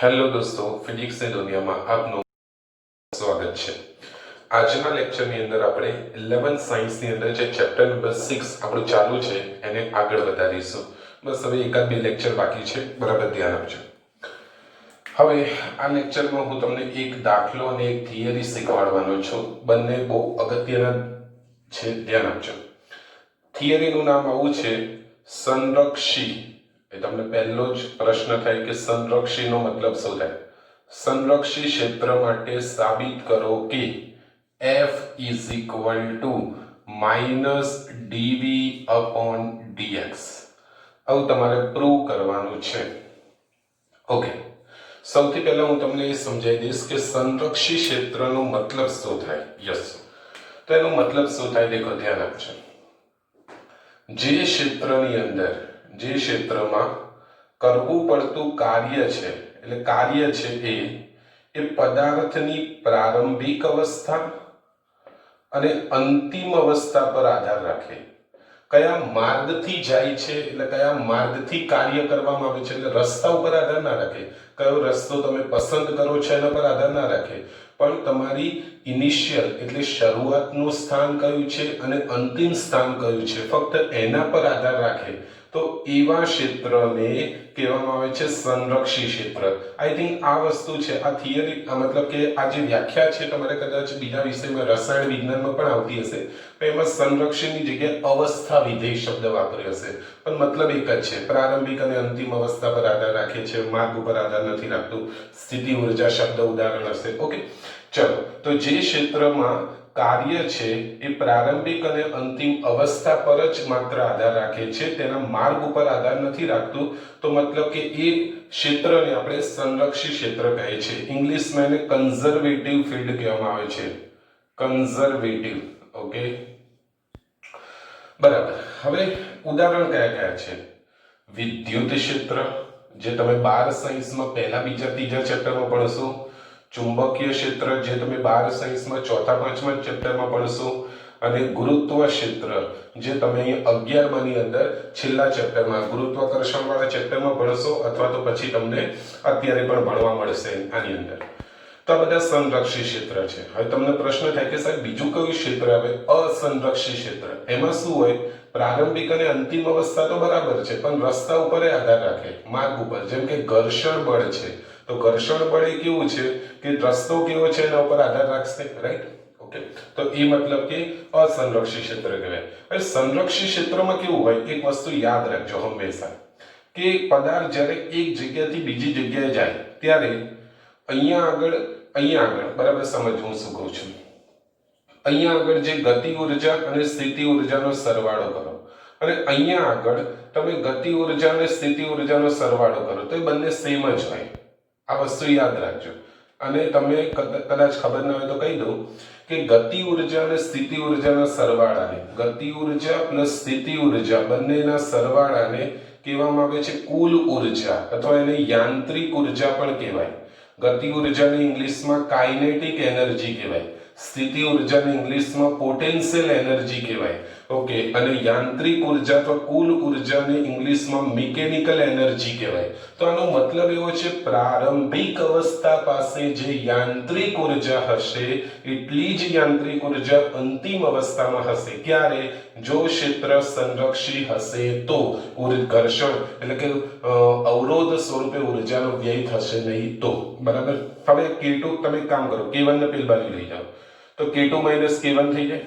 Hello દોસ્તો, ફિઝિક્સની દુનિયામાં આપનું સ્વાગત છે। આજના લેક્ચરની અંદર આપણે 11 સાયન્સની અંદર જે ચેપ્ટર નંબર 6 આપણું ચાલુ છે એને આગળ વધારીશું। બસ હવે એકાદ બે લેક્ચર બાકી છે, બરાબર ધ્યાન આપજો। હવે આ લેક્ચરમાં હું તમને એક દાખલો અને એક થિયરી શીખવાડવાનો છું। બંને બહુ અગત્યના છે, ધ્યાન આપજો। થિયરીનું નામ આવું છે સંરક્ષી। એ તમને પહેલો જ પ્રશ્ન થાય કે સંરક્ષીનો મતલબ શું થાય। સંરક્ષી ક્ષેત્ર માટે સાબિત કરો કે F is equal to -dv/dx। આવું તમારે પ્રૂવ કરવાનું છે। ઓકે, સૌથી પહેલા હું તમને એ સમજાવી દઈશ કે સંરક્ષી ક્ષેત્રનો મતલબ શું થાય। યસ, તો એનો મતલબ શું થાય દેખો, ધ્યાન આપજો। જે ક્ષેત્રની અંદર, જે ક્ષેત્રમાં કરવું પડતું કાર્ય છે, એટલે કાર્ય છે એ પદાર્થની પ્રારંભિક અવસ્થા અને અંતિમ અવસ્થા પર આધાર રાખે। કયા માર્ગથી જાય છે, એટલે કયા માર્ગથી કાર્ય કરવામાં આવે છે, એટલે રસ્તા ઉપર આધાર ના રાખે। કયો રસ્તો તમે પસંદ કરો છો એના પર આધાર ના રાખે, પણ તમારી ઇનિશિયલ એટલે શરૂઆતનું સ્થાન કયું છે અને અંતિમ સ્થાન કયું છે, ફક્ત એના પર આધાર રાખે તો એવા ક્ષેત્રને કહેવામાં આવે છે સંરક્ષી ક્ષેત્ર। આઈ થિંક આ વસ્તુ છે, આ થિયરી, આ મતલબ કે આ જે વ્યાખ્યા છે તમારે કદાચ બીજા વિષયમાં રસાયણ વિજ્ઞાનમાં પણ આવતી હશે, પણ એમાં સંરક્ષણની જગ્યાએ અવસ્થા વિધેય શબ્દ વાપર્યો હશે, પણ મતલબ એક જ છે, પ્રારંભિક અને અંતિમ અવસ્થા પર આધાર રાખે છે, માર્ગ ઉપર આધાર નથી રાખતું। સ્થિતિ ઉર્જા શબ્દ ઉદાહરણ હશે। ઓકે, ચલો, તો જે ક્ષેત્રમાં કાર્ય છે એ પ્રારંભિક અને અંતિમ અવસ્થા પર જ માત્ર આધાર રાખે છે, તેના માર્ગ ઉપર આધાર નથી રાખતું, તો મતલબ કે એ ક્ષેત્રને આપણે સંરક્ષી ક્ષેત્ર કહે છે। ઇંગ્લિશમાં એને કન્ઝર્વેટિવ ફિલ્ડ કહેવામાં આવે છે, કન્ઝર્વેટિવ। ઓકે, બરાબર। હવે ઉદાહરણ કયા કયા છે? વિદ્યુત ક્ષેત્ર, જે તમે 12 સાયન્સમાં પહેલા, બીજા, ત્રીજા ચેપ્ટરમાં ભણશો। ચુંબકીય ક્ષેત્ર, જે તમે 12 સાયન્સમાં ચોથા, પાંચમા ચેપ્ટરમાં ભણશો। અને ગુરુત્વ ક્ષેત્ર, જે તમે અહીં 11માની અંદર છેલ્લા ચેપ્ટરમાં, ગુરુત્વાકર્ષણ વાળા ચેપ્ટરમાં ભણશો, અથવા તો પછી તમને અત્યારે પણ ભણવા મળશે આની અંદર। તો આ બધા સંરક્ષી ક્ષેત્ર છે। હવે તમને પ્રશ્ન થાય કે સાહેબ બીજું કયું ક્ષેત્ર આવે? અસંરક્ષી ક્ષેત્ર। એમાં શું હોય? પ્રારંભિક અને અંતિમ અવસ્થા તો બરાબર છે, પણ રસ્તા ઉપર આધાર રાખે, માર્ગ ઉપર। જેમ કે ઘર્ષણ બળ છે, તો ઘર્ષણ બળ એ કેવું છે કે રસ્તો કેવો છે એના ઉપર આધાર રાખશે, રાઈટ? ઓકે, તો એ મતલબ કે અસંરક્ષી ક્ષેત્ર કહેવાય। હવે સંરક્ષી ક્ષેત્રમાં કેવું હોય, એક વસ્તુ યાદ રાખજો હંમેશા, કે પદાર્થ જ્યારે એક જગ્યાથી બીજી જગ્યાએ જાય ત્યારે અહીંયા આગળ બરાબર સમજ, હું શું કહું છું। અહીંયા આગળ જે ગતિ ઉર્જા અને સ્થિતિ ઉર્જાનો સરવાળો કરો, અને અહીંયા આગળ તમે ગતિ ઉર્જા અને સ્થિતિ ઉર્જાનો સરવાળો કરો, તો એ બંને સેમ જ હોય। આ વસ્તુ યાદ રાખજો। અને તમે કદાચ ખબર ના હોય તો કહી દઉં કે ગતિ ઉર્જા અને સ્થિતિ ઉર્જાના સરવાળાને, ગતિ ઉર્જા પ્લસ સ્થિતિ ઉર્જા બંનેના સરવાળાને કહેવામાં આવે છે કુલ ઉર્જા, અથવા એને યાંત્રિક ઉર્જા પણ કહેવાય। ગતિ ઉર્જાને ઇંગ્લિશમાં કાઇનેટિક એનર્જી કહેવાય, સ્થિતિ ઉર્જાને ઇંગ્લિશમાં પોટેન્શિયલ એનર્જી કહેવાય। ઓકે, અને યાંત્રિક ઉર્જા અથવા કુલ ઉર્જાને ઇંગ્લિશમાં મિકેનિકલ એનર્જી કહેવાય। તો આનો મતલબ એવો છે, પ્રારંભિક અવસ્થા પાસે જે યાંત્રિક ઉર્જા હશે એટલી જ યાંત્રિક ઉર્જા અંતિમ અવસ્થામાં હશે। ક્યારે? જો ક્ષેત્ર સંરક્ષી હશે તો। ઘર્ષણ એટલે કે અવરોધ સ્વરૂપે ઉર્જાનો વ્યય થશે નહીં તો, બરાબર? હવે K2 તમે કામ કરો, K1 ને પેલી બાજુ લઈ જાઓ, તો K2 - K1 થઈ જાય।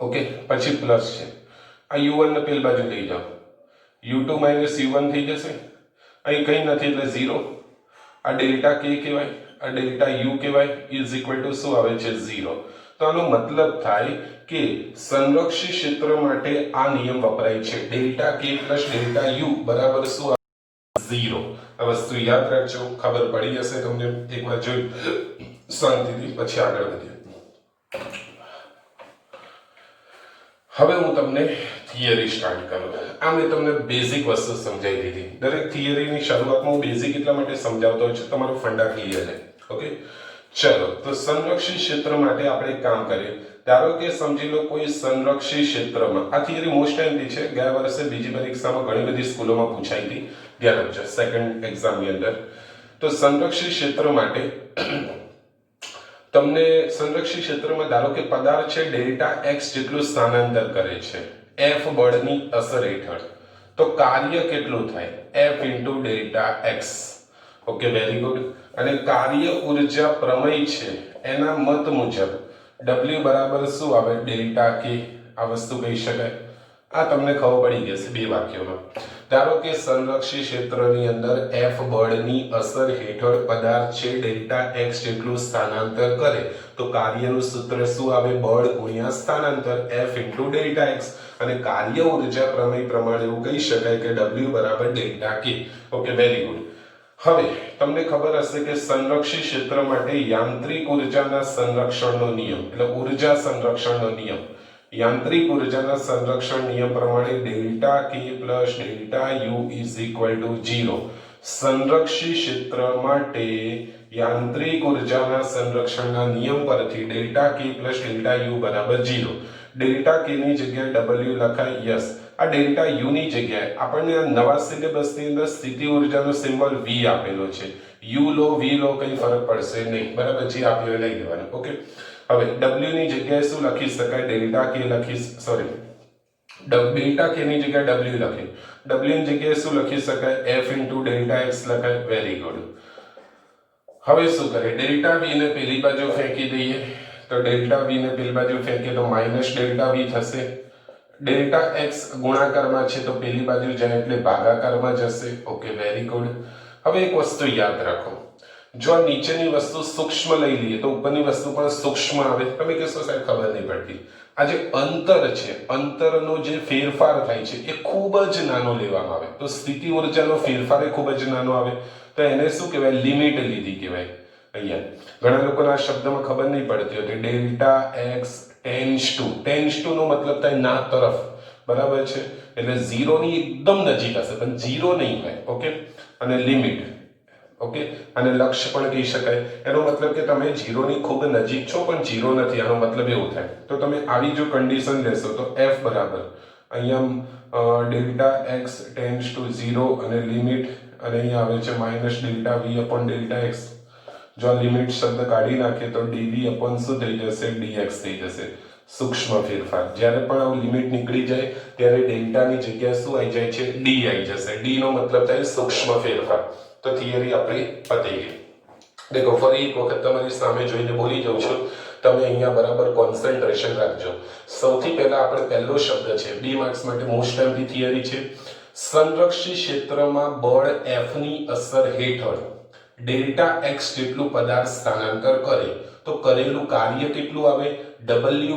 ઓકે, પછી પ્લસ છે, આ U1 ને પેલી બાજુ લઈ જાઓ, U2 - U1 થઈ જશે। અહીં કંઈ નથી એટલે 0। આ ડેલ્ટા K કહેવાય, આ ડેલ્ટા U કહેવાય, ઇઝ ઇક્વલ ટુ શું આવે છે? 0। તો આનો મતલબ થાય કે સંરક્ષી ક્ષેત્ર માટે આ નિયમ વપરાય છે, delta K plus delta U બરાબર શું? 0। આ વસ્તુ યાદ રાખજો, ખબર પડી જશે તમને એકવાર જોઈ શાંતિથી, પછી આગળ વધીએ। હવે હું તમને થિયરી સ્ટાર્ટ કરું। આ મેં તમને બેઝિક વસ્તુ સમજાવી દીધી। દરેક થિયરીની શરૂઆતમાં હું બેઝિક એટલા માટે સમજાવતો હોય છે તમારો ફંડા ક્લિયર છે। ઓકે, ચલો, તો સંરક્ષી ક્ષેત્ર માટે આપણે એક કામ કરીએ। ધારો કે સમજી લો કોઈ સંરક્ષી ક્ષેત્રમાં, આ થિયરી મોસ્ટ ટાઈમથી છે, ગયા વર્ષે બીજી પરીક્ષામાં ઘણી બધી સ્કૂલોમાં પૂછાઈ હતી, ધ્યાન આપજો, સેકન્ડ એક્ઝામની અંદર। તો સંરક્ષિત ક્ષેત્ર માટે તમને સંરક્ષિત ક્ષેત્રમાં ધારો કે પદાર્થ છે ડેલ્ટા એક્સ જેટલું સ્થાનાંતર કરે છે એફ બળની અસર હેઠળ, તો કાર્ય કેટલું થાય? F into delta x. Okay, very good. અને કાર્ય ઉર્જા પ્રમેય છે એના મત મુજબ W બરાબર શું આવે? ડેલ્ટા કે. આ વસ્તુ કહી શકાય. આ તમને ખબર પડી જશે બે વાક્યોમાં. ધારો કે સંરક્ષિત ક્ષેત્રની અંદર એફ બળની અસર હેઠળ પદાર્થ છે ડેલ્ટા એક્સ જેટલું સ્થાનાંતર કરે, તો કાર્યનું સૂત્ર શું આવે? બળ ગુણ્યા સ્થાનાંતર, એફ ઇન્ટુ ડેલ્ટા એક્સ. અને કાર્ય ઉર્જા પ્રમેય પ્રમાણે એવું કહી શકાય કે W બરાબર ડેલ્ટા કે. Okay, very good. હવે તમને ખબર હશે કે સંરક્ષિત ક્ષેત્ર માટે યાંત્રિક ઉર્જાના સંરક્ષણનો નિયમ એટલે ઉર્જા સંરક્ષણનો નિયમ, યાંત્રિક ઉર્જાના સંરક્ષણ નિયમ પ્રમાણે ડેલ્ટા કે plus delta you is equal to 0. સંરક્ષિત ક્ષેત્ર માટે યાંત્રિક ઉર્જાના સંરક્ષણના નિયમ પરથી ડેલ્ટા કે પ્લસ ડેલ્ટા યુ બરાબર 0. ડેલ્ટા કે ની જગ્યાએ W લખાય. યસ, આ ડેલ્ટા યુ ની જગ્યાએ આપણને આ નવા સિલેબસની અંદર સ્થિતિ ઉર્જાનો સિમ્બોલ V આપેલો છે. યુ લો V લો કઈ ફરક પડશે નહીં, બરાબર? જે આપ્યો લઈ લેવાનું. ઓકે, હવે W ની જગ્યાએ શું લખી શકાય? ડેલ્ટા કે લખી, સોરી, ડેલ્ટા કે ની જગ્યાએ W લખી. W ની જગ્યાએ શું લખી શકાય? F ઇન્ટુ ડેલ્ટા એક્સ લખાય. Very good. હવે શું કરે? ડેલ્ટા V ને પેલી બાજુ ફેંકી દઈએ, તો ડેલ્ટા V ને પેલી બાજુ ફેંકીએ તો માઇનસ ડેલ્ટા V થશે. ડેલ્ટા એક્સ ગુણાકારમાં છે તો પેલી બાજુ જાય એટલે ભાગાકારમાં જશે. Okay, very good. હવે એક વસ્તુ યાદ રાખો, જો નીચેની વસ્તુ સૂક્ષ્મ લઈ લઈએ તો ઉપરની વસ્તુ પણ સૂક્ષ્મ આવે. તમે કહેશો સાહેબ ખબર નહીં પડતી. આ જે અંતર છે, અંતરનો જે ફેરફાર થાય છે એ ખૂબ જ નાનો લેવામાં આવે, તો સ્થિતિ ઉર્જાનો ફેરફાર એ ખૂબ જ નાનો આવે, તો એને શું કહેવાય? લિમિટ લીધી કહેવાય. અહીંયા ઘણા લોકોને આ શબ્દમાં ખબર નહીં પડતી હતી. ડેલ્ટા એક્સ ટેન્સ ટુ નો મતલબ થાય ના તરફ, બરાબર છે? એટલે 0 ની એકદમ નજીક હશે પણ 0 નહીં હોય. ઓકે, અને લિમિટ. ઓકે, અને લક્ષ્ય પણ કહી શકાય. એનો મતલબ કે તમે 0 ની ખૂબ નજીક છો પણ 0 નથી, આનો મતલબ એવું થાય. તો તમે આવી જો કન્ડિશન લેશો તો F બરાબર અહીંયા ડેલ્ટા એક્સ ટેન્સ ટુ 0 અને લિમિટ, અને અહીંયા આવે છે minus delta V upon delta x. જો આ લિમિટ શબ્દ કાઢી નાખીએ તો dv અપોન શું થઈ જશે? dx થઈ જશે. સૂક્ષ્મ ફેરફાર. જ્યારે પણ આવું લિમિટ નીકળી જાય ત્યારે ડેલ્ટાની જગ્યાએ શું આવી જાય છે? d આવી જશે. d નો મતલબ થાય સૂક્ષ્મ ફેરફાર. તો થિયરી આપણી પતી ગઈ. દેખો, ફરી એક વખત તમારી સામે જોઈને બોલી જાઉં છું, તમે અહીંયા બરાબર કોન્સન્ટ્રેશન રાખજો. સૌથી પહેલા આપણે પહેલો શબ્દ છે, બી માર્ક્સ માટે મોસ્ટ ટાઈમથી થિયરી છે. સંરક્ષિત ક્ષેત્રમાં બળ F ની અસર હેઠળ ડેલ્ટા એક્સ જેટલું પદાર્થ સ્થાનાંતર કરે તો કરેલું કાર્ય કેટલું આવે? W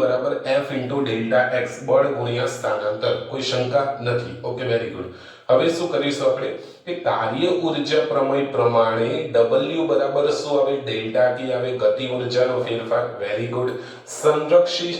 બરાબર F ઇન્ટુ ડેલ્ટા એક્સ, બળ ગુણ્યા સ્થાનાંતર. કોઈ શંકા નથી. Okay, very good. હવે શું કરીશું આપણે કે કાર્ય ઉર્જા પ્રમેય પ્રમાણે W બરાબર શું આવે? ડેલ્ટા કે આવે, ગતિ ઉર્જાનો ફેરફાર. Very good. સંરક્ષિત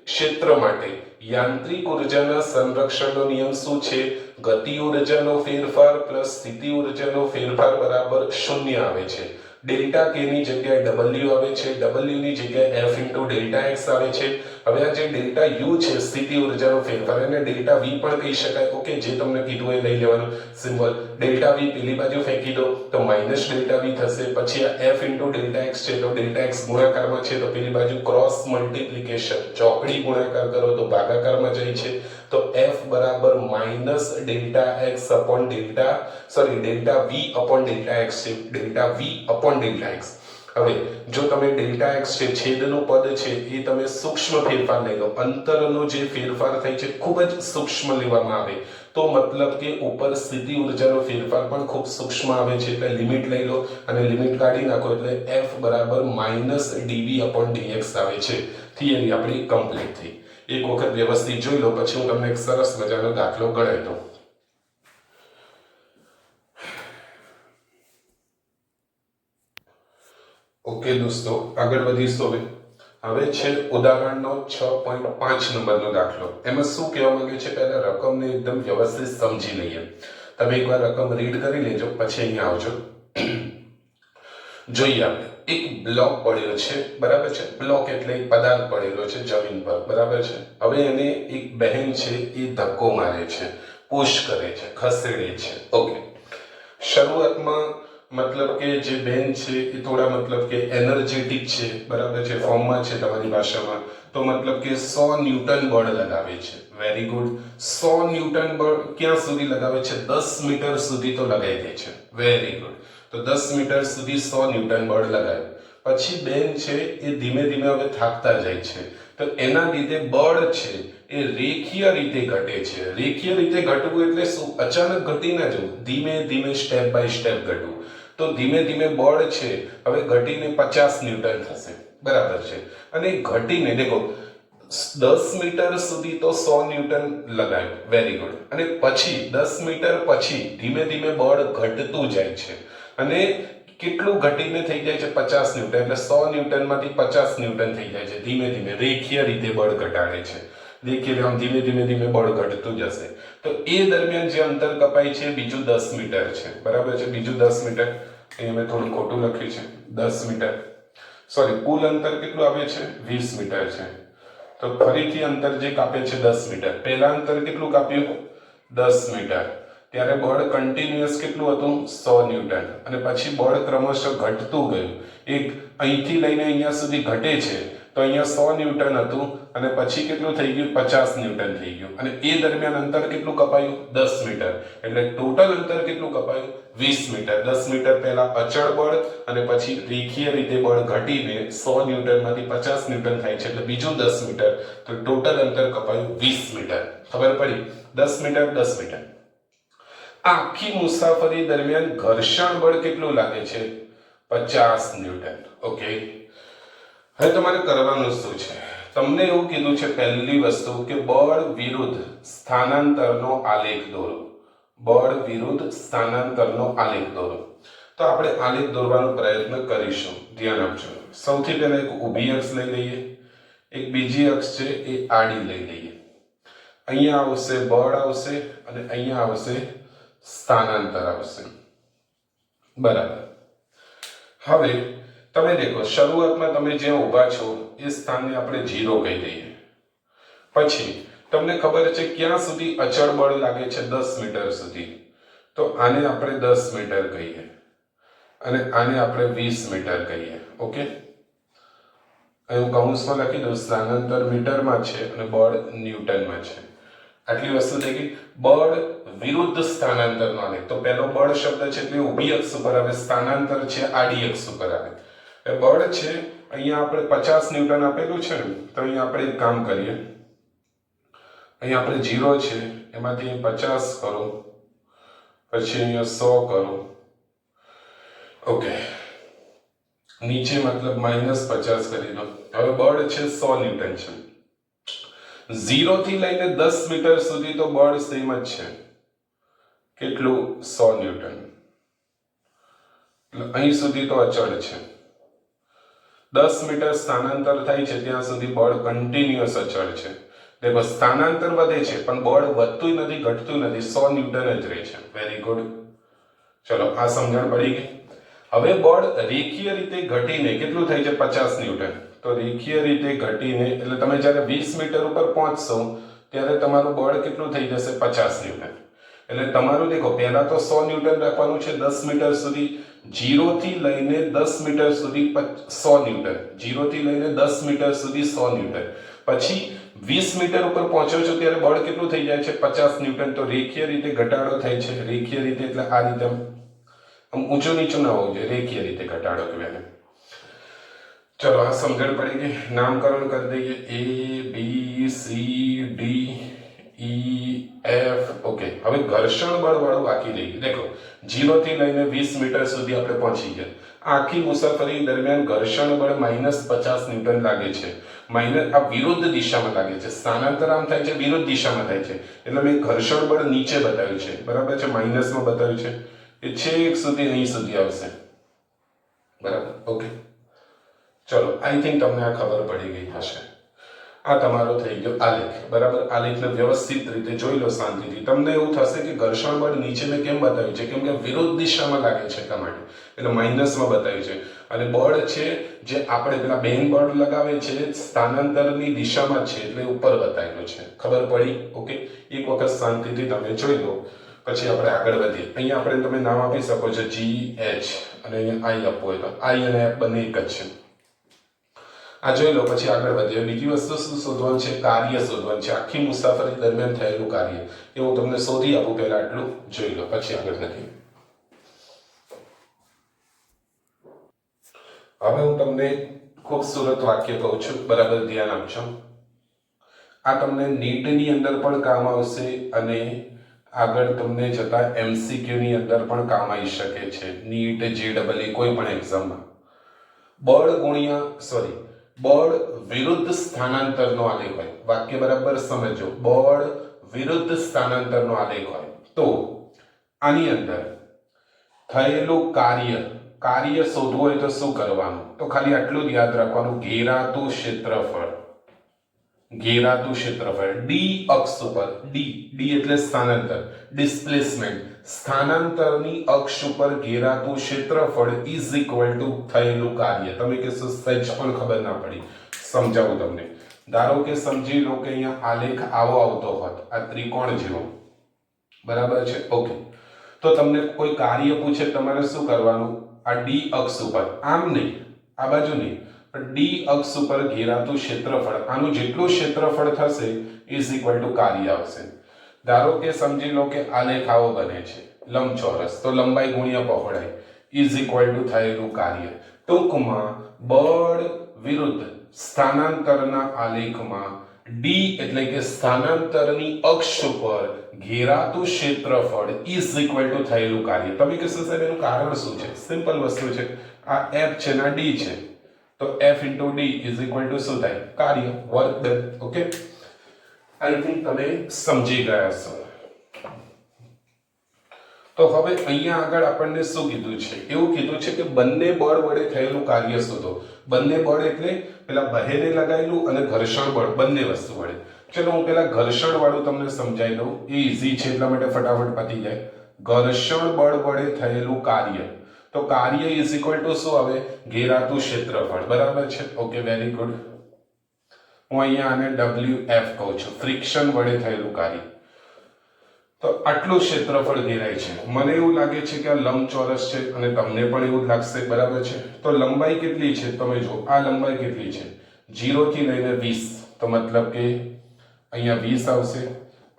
ક્ષેત્ર માટે યાંત્રિક ઉર્જાના સંરક્ષણનો નિયમ શું છે? ગતિ ઉર્જાનો ફેરફાર પ્લસ સ્થિતિ ઉર્જાનો ફેરફાર બરાબર 0 આવે છે. ડેલ્ટા કે ની જગ્યાએ W આવે છે, W ની જગ્યાએ F ઇન્ટુ ડેલ્ટા એક્સ આવે છે. હવે આ જે ડેલ્ટા યુ છે સ્થિતિ ઉર્જાનો ફેરફાર, એને ડેલ્ટા V પણ કહી શકાય. ઓકે, જે તમને કીધું એ લઈ લેવાનું સિમ્બોલ. ડેલ્ટા V પેલી બાજુ ફેંકી દો તો માઇનસ ડેલ્ટા V થશે. પછી આ F ઇન્ટુ ડેલ્ટા એક્સ છે તો ડેલ્ટા એક્સ ગુણાકારમાં છે તો પેલી બાજુ ક્રોસ મલ્ટીપ્લિકેશન, ચોકડી ગુણાકાર કરો તો ભાગાકારમાં જાય છે. તો F બરાબર minus delta x upon delta V upon delta x છે. Delta V upon delta x. હવે જો તમે ડેલ્ટા એક્સ છે છેદનું પદ છે એ તમે સૂક્ષ્મ ફેરફાર લઈ લો, અંતરનો જે ફેરફાર થાય છે ખૂબ જ સૂક્ષ્મ લેવામાં આવે, તો મતલબ કે ઉપર સ્થિતિ ઉર્જાનો ફેરફાર પણ ખૂબ સૂક્ષ્મ આવે છે. એટલે લિમિટ લઈ લો અને લિમિટ કાઢી નાખો એટલે F બરાબર માઇનસ dv અપોન dx આવે છે. થિયરી આપણી કમ્પ્લીટ થઈ. એક વખત વ્યવસ્થિત જોઈ લો, પછી હું તમને એક સરસ મજાનો દાખલો ગણાવી દઉં. ઓકે દોસ્તો, આગળ વધીશું. હવે છે ઉદાહરણનો 6.5 નંબરનો દાખલો. એમાં શું કહેવા માંગે છે? પહેલા રકમને એકદમ વ્યવસ્થિત સમજી લઈએ. તમે એકવાર રકમ રીડ કરી લેજો, પછી અહીંયા આવજો. જોઈએ આપણે એક બ્લોક પડ્યો છે, બરાબર છે? બ્લોક એટલે એક પદાર્થ પડેલો છે જમીન પર, બરાબર છે? હવે એને એક બહેન છે એ ધક્કો મારે છે, પુશ કરે છે, ખસેડે છે. ઓકે, શરૂઆતમાં મતલબ કે જે બેન છે એ થોડા મતલબ કે એનર્જેટિક છે, બરાબર છે, ફોર્મમાં છે તમારી ભાષામાં, તો મતલબ કે 100 ન્યૂટન બળ લગાવે છે. Very good. 100 ન્યૂટન બળ ક્યાં સુધી લગાવે છે? 10 મીટર સુધી તો લગાવી દે છે. Very good. તો 10 મીટર સુધી 100 ન્યૂટન બળ લગાવે. પછી બેન છે એ ધીમે ધીમે હવે થાકતા જાય છે, તો એના લીધે બળ છે એ રેખીય રીતે ઘટે છે. રેખીય રીતે ઘટવું એટલે શું? અચાનક ઘટી ના જવું, ધીમે ધીમે સ્ટેપ બાય સ્ટેપ ઘટવું. તો ધીમે ધીમે બળ છે હવે ઘટીને 50 ન્યૂટન થશે, બરાબર છે. અને ઘટીને દેખો 10 મીટર સુધી તો 100 ન્યૂટન લગાવ્યું. Very good. અને પછી 10 મીટર પછી ધીમે ધીમે બળ ઘટતું જાય છે, અને કેટલું ઘટીને થઈ જાય છે? 50 ન્યૂટન. એટલે 100 ન્યૂટનમાંથી 50 ન્યૂટન થઈ જાય છે. ધીમે ધીમે રેખીય રીતે બળ ઘટાડે છે. દેખીએ આમ ધીમે ધીમે ધીમે બળ ઘટતું જશે. તો એ દરમિયાન જે અંતર કપાય છે બીજું 10 મીટર છે, બરાબર છે. બીજું 10 મીટર. અહીં મેં થોડું ખોટું લખ્યું છે. 10 મીટર, સોરી, કુલ અંતર કેટલું આવે છે? 20 મીટર છે. તો ફરીથી અંતર જે કાપે છે 10 મીટર. પહેલા અંતર કેટલું કાપ્યું? 10 મીટર. ત્યારે બળ કન્ટિન્યુઅસ કેટલું હતું? 100 ન્યૂટન. અને પછી બળ ક્રમશઃ ઘટતું ગયું. એક અહીંથી લઈને અહીંયા સુધી ઘટે છે, તો અહીંયા 100 ન્યૂટન હતું, અને પછી કેટલું થઈ ગયું? 50 ન્યૂટન થઈ ગયું. અને એ દરમિયાન અંતર કેટલું કપાયું? 10 મીટર. એટલે ટોટલ અંતર કેટલું કપાયું? 20 મીટર. 10 મીટર પહેલા અચળ બળ, અને પછી રેખીય રીતે બળ ઘટીને 100 ન્યૂટનમાંથી 50 ન્યૂટન થાય છે, એટલે બીજું 10 મીટર. તો ટોટલ અંતર કપાયું 20 મીટર. ખબર પડી? 10 મીટર, 10 મીટર. આખી મુસાફરી દરમિયાન ઘર્ષણ બળ કેટલું લાગે છે? 50 ન્યૂટન. ઓકે. હવે તમારે કરવાનું શું છે? તમને એવું કીધું છે પહેલી વસ્તુ કે બળ વિરુદ્ધ સ્થાનાંતરનો આલેખ દોરો. બળ વિરુદ્ધ સ્થાનાંતરનો આલેખ દોરો. તો આપણે આલેખ દોરવાનો પ્રયત્ન કરીશું. ધ્યાન આપજો. સૌથી પહેલા એક ઊભી અક્ષ લઈ લઈએ, એક બીજી અક્ષ છે એ આડી લઈ લઈએ. અહીંયા આવશે બળ આવશે, અને અહીંયા આવશે સ્થાનાંતર આવશે, બરાબર. હવે તમે દેખો, શરૂઆતમાં તમે જ્યાં ઊભા છો એ સ્થાનને આપણે 0 કહી દઈએ. પછી તમને ખબર છે ક્યાં સુધી અચળ બળ લાગે છે? 10 મીટર સુધી. તો આને આપણે 10 મીટર કહીએ, અને આને આપણે 20 મીટર કહીએ. ઓકે. અહીં કૌંસમાં લખી દઉં, સ્થાનાંતર મીટરમાં છે અને બળ ન્યૂટનમાં છે. આટલી વસ્તુ થઈ ગઈ. બળ વિરુદ્ધ સ્થાનાંતરનો આલેખ. તો પહેલો બળ શબ્દ છે એટલે ઊભી અક્ષ ઉપર આવે, સ્થાનાંતર છે આડી અક્ષ ઉપર આવે. એ બળ છે અહીંયા આપણે 50 ન્યૂટન આપેલું છે ને, તો અહીંયા આપણે એક કામ કરીએ. અહીંયા આપણે 0 છે, એમાંથી 50 કરો, પછી અહીંયા 100 કરો. ઓકે. નીચે મતલબ -50 કરી દો. હવે બળ છે 100 ન્યૂટન છે. 0 થી લઈને 10 મીટર સુધી તો બળ સેમ જ છે. કેટલું? 100 ન્યૂટન. એટલે અહીં સુધી તો અચળ છે. 10 મીટર સ્થાનાંતર થાય છે ત્યાં સુધી બળ કન્ટિન્યુઅસ અચળ છે. દેખો, સ્થાનાંતર વધે છે પણ બળ વધતું નથી, ઘટતું નથી, 100 ન્યૂટન જ રહે છે. Very good. ચલો, આ સમજણ પડી ગઈ. હવે બળ રેખીય રીતે ઘટીને કેટલું થાય છે? 50 ન્યૂટન. તો રેખીય રીતે ઘટીને, એટલે તમે જ્યારે 20 મીટર ઉપર પહોંચશો ત્યારે તમારું બળ કેટલું થઈ જશે? 50 ન્યૂટન. એટલે તમારું દેખો, પહેલા તો 100 ન્યૂટન રાખવાનું છે 10 મીટર સુધી. 0 થી લઈને 10 મીટર સુધી 100 ન્યૂટન. 0 થી લઈને 10 મીટર સુધી 100 ન્યૂટન. પછી 20 મીટર ઉપર પહોંચો છો ત્યારે બળ કેટલું થઈ જાય છે? 50 ન્યૂટન. તો રેખીય રીતે ઘટાડો થાય છે. રેખીય રીતે એટલે આ રીતે આમ ઊંચું નીચું ના હોવું જોઈએ, રેખીય રીતે ઘટાડો કહેવાય. ચલો, આ સમજણ પડી ગઈ. નામકરણ કરી દઈએ. A B C D E F. Okay. હવે ઘર્ષણ બળ વાળું આખી રહી. દેખો, 0 થી લઈને 20 મીટર સુધી આપણે પહોંચી ગયા. આખી મુસાફરી દરમિયાન ઘર્ષણ બળ -50 ન્યૂટન લાગે છે. આ વિરુદ્ધ દિશામાં લાગે છે. સ્થાનાંતર આમ થાય છે, વિરુદ્ધ દિશામાં થાય છે. એટલે મેં ઘર્ષણ બળ નીચે બતાવ્યું છે, બરાબર છે, માઇનસમાં બતાવ્યું છે. એ છેક સુધી અહીં સુધી આવશે, બરાબર. ઓકે. ચલો, આઈ થિંક તમને આ ખબર પડી ગઈ હશે. આ તમારો થઈ ગયો આલેખ, બરાબર. આલેખને વ્યવસ્થિત રીતે જોઈ લો શાંતિથી. તમને એવું થશે કે ઘર્ષણ બળ નીચે મેં કેમ બતાવ્યું છે? કેમ કે વિરુદ્ધ દિશામાં લાગે છે એટલા માટે, એટલે માઇનસમાં બતાવ્યું છે. અને બળ છે જે આપણે પેલા બેન બળ લગાવે છે સ્થાનાંતરની દિશામાં છે, એટલે ઉપર બતાવેલું છે. ખબર પડી? ઓકે. એક વખત શાંતિથી તમે જોઈ લો. પછી આપણે આગળ વધીએ. અહીંયા આપણે તમે નામ આપી શકો છો જી એચ અને અહીંયા આઈ આપવું હોય તો આઈ અને એફ બંને એક જ છે. આ જોઈ લો. પછી આગળ વધીએ. બીજી વસ્તુ શું શોધવાનું છે? કાર્ય શોધવાનું છે. આખી મુસાફરી દરમિયાન થયેલું કાર્ય એ હું તમને શોધી આપું. પહેલા આટલું જોઈ લો, પછી આગળ વધીએ. હવે હું તમને ખૂબસૂરત વાક્ય કહું છું, બરાબર ધ્યાન આપજો. આ તમને નીટની અંદર પણ કામ આવશે અને આગળ તમને જતા એમસીક્યુ ની અંદર પણ કામ આવી શકે છે. નીટ, જેડબલઈ કોઈ પણ એક્ઝામમાં. બળ વિરુદ્ધ સ્થાનાંતરનો આલેખ હોય. વાક્ય બરાબર સમજો. બળ વિરુદ્ધ સ્થાનાંતરનો આલેખ હોય તો આની અંદર થયેલું કાર્ય શોધવું હોય તો શું કરવાનું? તો ખાલી આટલું જ યાદ રાખવાનું, ઘેરાતું ક્ષેત્રફળ ડી અક્ષ ઉપર, ડી એટલે સ્થાનાંતર, ડિસ્પ્લેસમેન્ટ, સ્થાનાંતરની અક્ષ ઉપર ઘેરાતું ક્ષેત્રફળ ઇઝ ઇક્વલ ટુ થયેલું કાર્ય. તમે કહેશો સહેજ પણ ખબર ના પડી, સમજાવું તમને. ધારો કે સમજી લો કે અહીંયા આલેખ આવો આવતો હોત, આ ત્રિકોણ જેવો, બરાબર છે, ઓકે. તો તમને કોઈ કાર્ય પૂછે, તમારે શું કરવાનું? આ ડી અક્ષ ઉપર, આમ નહીં, આ બાજુ નહીં, ડી અક્ષ ઉપર ઘેરાતું ક્ષેત્રફળ, આનું જેટલું ક્ષેત્રફળ થશે ઇઝ ઇક્વલ ટુ કાર્ય આવશે. ધારો કે સમજી લો કે આલેખ આવો બને છે, લંબચોરસ, તો લંબાઈ ગુણ્યા પહોળાઈ ઇઝ ઇક્વલ ટુ થયેલું કાર્ય. ટૂંકમાં બળ વિરુદ્ધ સ્થાનાંતરના આલેખમાં ડી એટલે કે સ્થાનાંતરની અક્ષ ઉપર ઘેરાતું ક્ષેત્રફળ ઇઝ ઇક્વલ ટુ થયેલું કાર્ય. તમે કહેશો સાહેબ એનું કારણ શું છે? સિમ્પલ વસ્તુ છે. આ એફ છે ને ડી છે, તો F into D is equal to શું થાય? કાર્ય, work done. Okay, I think તમે સમજી ગયા છો. તો હવે અહીંયા આગળ આપણને શું કીધું છે? એવું કીધું છે કે બંને બળ વડે થયેલું કાર્ય શોધો. બંને બળ એટલે પેલા બહેને લગાવેલું અને ઘર્ષણ બળ, બંને વસ્તુ વડે. ચલો હું પેલા ઘર્ષણ વાળું તમને સમજાવી દઉં, એ ઈઝી છે એટલા માટે ફટાફટ પતી જાય. ઘર્ષણ બળ વડે થયેલું કાર્ય, તો કાર્ય ઇઝ ઇક્વલ ટુ શું આવે? ઘેરાતું ક્ષેત્રફળ, બરાબર છે, ઓકે, વેરી ગુડ. હું અહીંયા આને WF કહું છું, ફ્રિક્શન વડે થયેલું કાર્ય. તો આટલું ક્ષેત્રફળ ઘેરાય છે. મને એવું લાગે છે કે આ લંબચોરસ છે અને તમને પણ એવું લાગશે, બરાબર છે. તો લંબાઈ કેટલી છે? તમે જો આ લંબાઈ કેટલી છે? 0 થી લઈને 20, તો મતલબ કે અહીંયા 20 આવશે.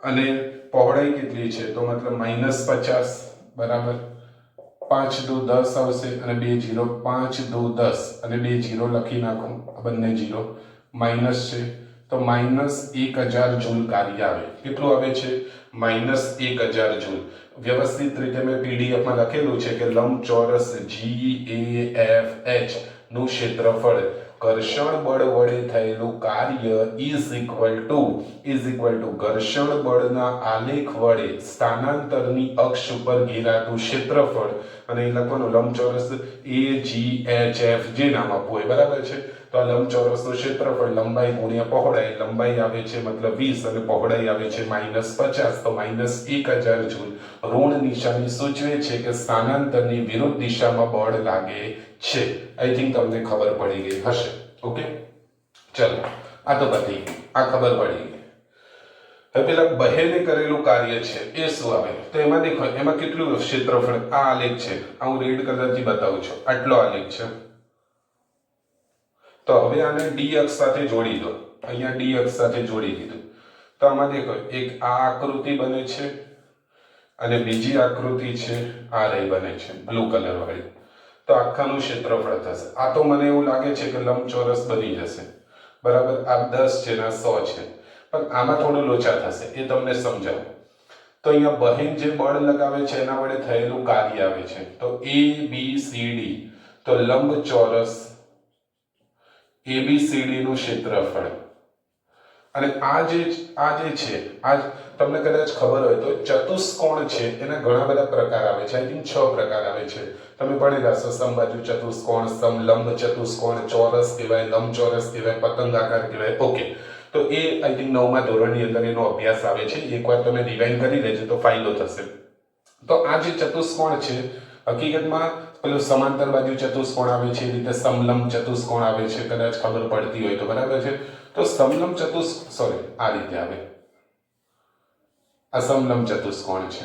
અને પહોળાઈ કેટલી છે? તો મતલબ -50, બરાબર. 5 દુ 10 આવશે અને 2 0, 5 દુ 10 અને 2 0 લખી નાખો, બંને 0 માઇનસ છે, તો -1000 જૂલ કાર્ય આવે. કેટલું આવે છે? -1000 જૂલ. વ્યવસ્થિત રીતે મેં PDF માં લખેલું છે કે લંબચોરસ GAFH નું ક્ષેત્રફળ ઘર્ષણ બળ વડે થયેલું કાર્ય ઇઝ ઇક્વલ ટુ ઘર્ષણ બળના આલેખ વડે સ્થાનાંતરની અક્ષ ઉપર ઘેરાતું ક્ષેત્રફળ, અને એ લખવાનું લંબચોરસ AGHF જે નામ આપવું હોય, બરાબર છે. તો આ લંબચોરસનું ક્ષેત્રફળ લંબાઈ ગુણ્યા પહોળાઈ, લંબાઈ આવે છે મતલબ 20 અને પહોળાઈ આવે છે -50, તો -1000 જૂલ. ઋણ નિશાની સૂચવે છે કે સ્થાનાંતરની વિરુદ્ધ દિશામાં બળ લાગે છે. આઈ થિંક તમને ખબર પડી ગઈ હશે. ઓકે, ચલો આ તો બધી આ ખબર પડી ગઈ. હવે પેલા બહેને કરેલું કાર્ય છે એ શું આવે? તો એમાં દેખો, એમાં કેટલું ક્ષેત્રફળ? આ આલેખ છે, આ હું રેડ કલરથી બતાવું છું, આટલો આલેખ છે. તો હવે આને ડી અક્ષ સાથે જોડી દો. અહીંયા ડી અક્ષ સાથે જોડી દીધું. તો આમાં દેખો, એક આ આકૃતિ બને છે અને બીજી આકૃતિ છે આ રહી બને છે બ્લુ કલર વાળી. તો આખાનું ક્ષેત્રફળ થશે. આ તો મને એવું લાગે છે કે લંબચોરસ બની જશે, બરાબર. આ 10 છે ને 100 છે, પણ આમાં થોડું લોચા થશે, એ તમને સમજાવું. તો અહીંયા બહેન જે બળ લગાવે છે એના વડે થયેલું કાર્ય આવે છે. તો ABCD, તો લંબચોરસ ABCD નું ક્ષેત્રફળ. અને આ જે છે, આ તમને કદાચ ખબર હોય તો ચતુષ્કોણ છે એના ઘણા બધા પ્રકાર આવે છે. આઈ થિંક 6 પ્રકાર આવે છે. તમે ભણેલા છો, સમબાજુ ચતુષ્કોણ, સમલંબ ચતુષ્કોણ, ચોરસ કહેવાય, લંબચોરસ કહેવાય, પતંગાકાર કહેવાય. ઓકે, તો એ આઈ થિંક 9મા ધોરણની અંદર એનો અભ્યાસ આવે છે. એકવાર તમે રિવાઇન્ડ કરી લેજો તો ફાયદો થશે. તો આ જે ચતુષ્કોણ છે, હકીકતમાં પેલું સમાંતર બાજુ ચતુષ્કોણ આવે છે, એ રીતે સમલંબ ચતુષ્કોણ આવે છે, કદાચ ખબર પડતી હોય તો, બરાબર છે. તો સમલંબ આ રીતે આવે, આ સમલંબ ચતુષ્કોણ છે.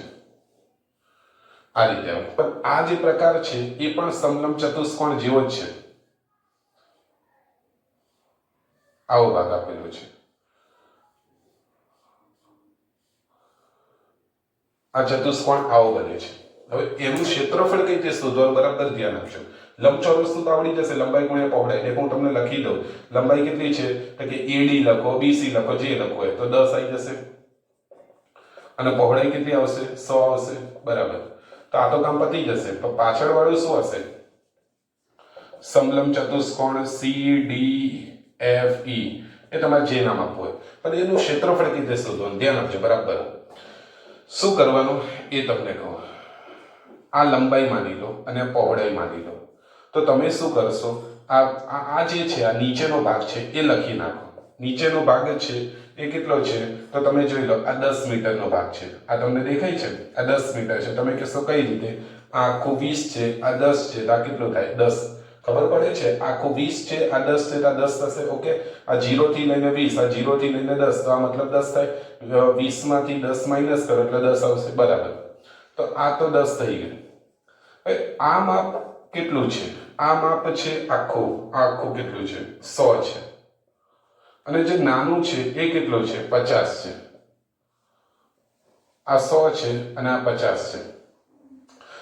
આ રીતે આવે. પણ આ જે પ્રકાર છે એ પણ સમલંબ ચતુષ્કોણ જેવો જ છે. આવો ભાગ આપેલો છે. આ ચતુષ્કોણ આવો બને છે. હવે એનું ક્ષેત્રફળ કઈ રીતે શોધવાનું, બરાબર ધ્યાન આપજો. લંબચોરસનું તો આવડી જશે, લંબાઈ ગુણ્યા પહોળાઈ. એક હું તમને લખી દઉં. લંબાઈ કેટલી છે તો કે એડી લખો, બીસી લખો, જે લખો હોય તો 10 આવી જશે. અને પહોળાઈ કેટલી આવશે? 100 આવશે. બરાબર. તો આ તો કામ પતી જશે. તો પાછળ વાળું શું હશે? સમલંબ ચતુષ્કોણ CDFE એ તમારે જે નામ આપવું હોય. પણ એનું ક્ષેત્રફળ કઈ રીતે શોધવાનું ધ્યાન આપજો. બરાબર. શું કરવાનું એ તમને કહું. આ લંબાઈ માની લો અને પહોળાઈ માની લો. તો તમે શું કરશો, આ જે છે આ નીચેનો ભાગ છે એ લખી નાખો. નીચેનો ભાગ છે એ કેટલો છે તો તમે જોઈ લો, આ 10 મીટરનો ભાગ છે. આ તમને દેખાય છે, આ 10 મીટર છે. તમે કહેશો કઈ રીતે? આ આખું 20 છે, આ 10 છે, તો આ કેટલું થાય? 10. ખબર પડે છે? આખું 20 છે, આ 10 છે, તો આ 10 થશે. ઓકે. આ 0 થી લઈને 20, આ 0 થી લઈને 10, તો આ મતલબ 10 થાય. 20 માંથી 10 માઇનસ કરો એટલે 10 આવશે. બરાબર. તો આ તો 10 થઈ ગયું. હવે આ માપ કેટલું છે? આ માપ છે આખું કેટલું છે? 100 છે. અને જે નાનું છે એ કેટલું છે? 50 છે. આ 100 છે અને આ 50 છે.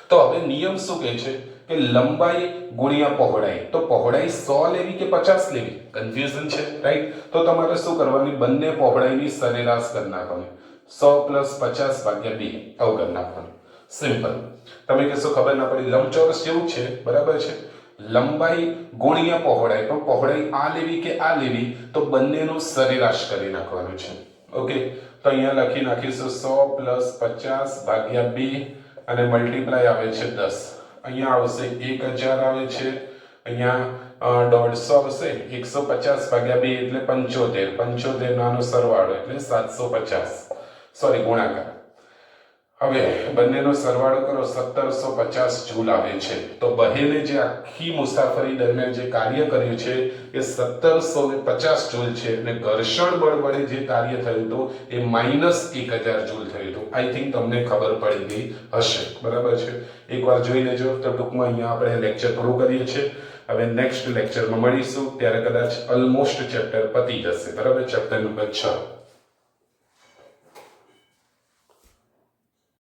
તો હવે નિયમ શું કહે છે કે લંબાઈ ગુણ્યા પહોળાઈ. તો પહોળાઈ 100 લેવી કે 50 લેવી? કન્ફ્યુઝન છે, રાઈટ? તો તમારે શું કરવાની? બંને પહોળાઈની સરેરાશ કરી નાખવાની. 100 + 50 ભાગ્યા 2 આવું કરી નાખવાનું. સિમ્પલ. તમે કહેશો ખબર ના પડી. લંબચોરસ જેવું છે, બરાબર છે. લંબાઈ ગુણ્યા પહોળાઈ. તો પહોળાઈ આ લેવી કે આ લેવી? તો બંનેનું સરેરાશ કરી નાખવાનું છે. ઓકે. તો અહીંયા લખી નાખીશું 100 + 50 ભાગ્યા 2 અને મલ્ટીપ્લાય આવે છે 10. અહીંયા આવશે 1000 આવે છે. અહીંયા 150 આવશે. 150 ભાગ્યા 2 એટલે 75. 75 નાનો સરવાળો એટલે 750. સોરી, ગુણાકાર. હવે બંનેનો સરવાળો કરો, 1750 જૂલ આવે છે. તો બહેને જે આખી મુસાફરી દરમિયાન જે કાર્ય કર્યું છે એ 1750 જૂલ છે. અને ઘર્ષણ બળ વડે જે કાર્ય થયું હતું એ -1000 જૂલ થયું હતું. આઈ થિંક તમને ખબર પડી ગઈ હશે. બરાબર છે. એકવાર જોઈ લેજો. તો ટૂંકમાં અહીંયા આપણે લેક્ચર પૂરું કરીએ છીએ. હવે નેક્સ્ટ લેક્ચરમાં મળીશું ત્યારે કદાચ ઓલમોસ્ટ ચેપ્ટર પતી જશે. બરાબર. Chapter number 6.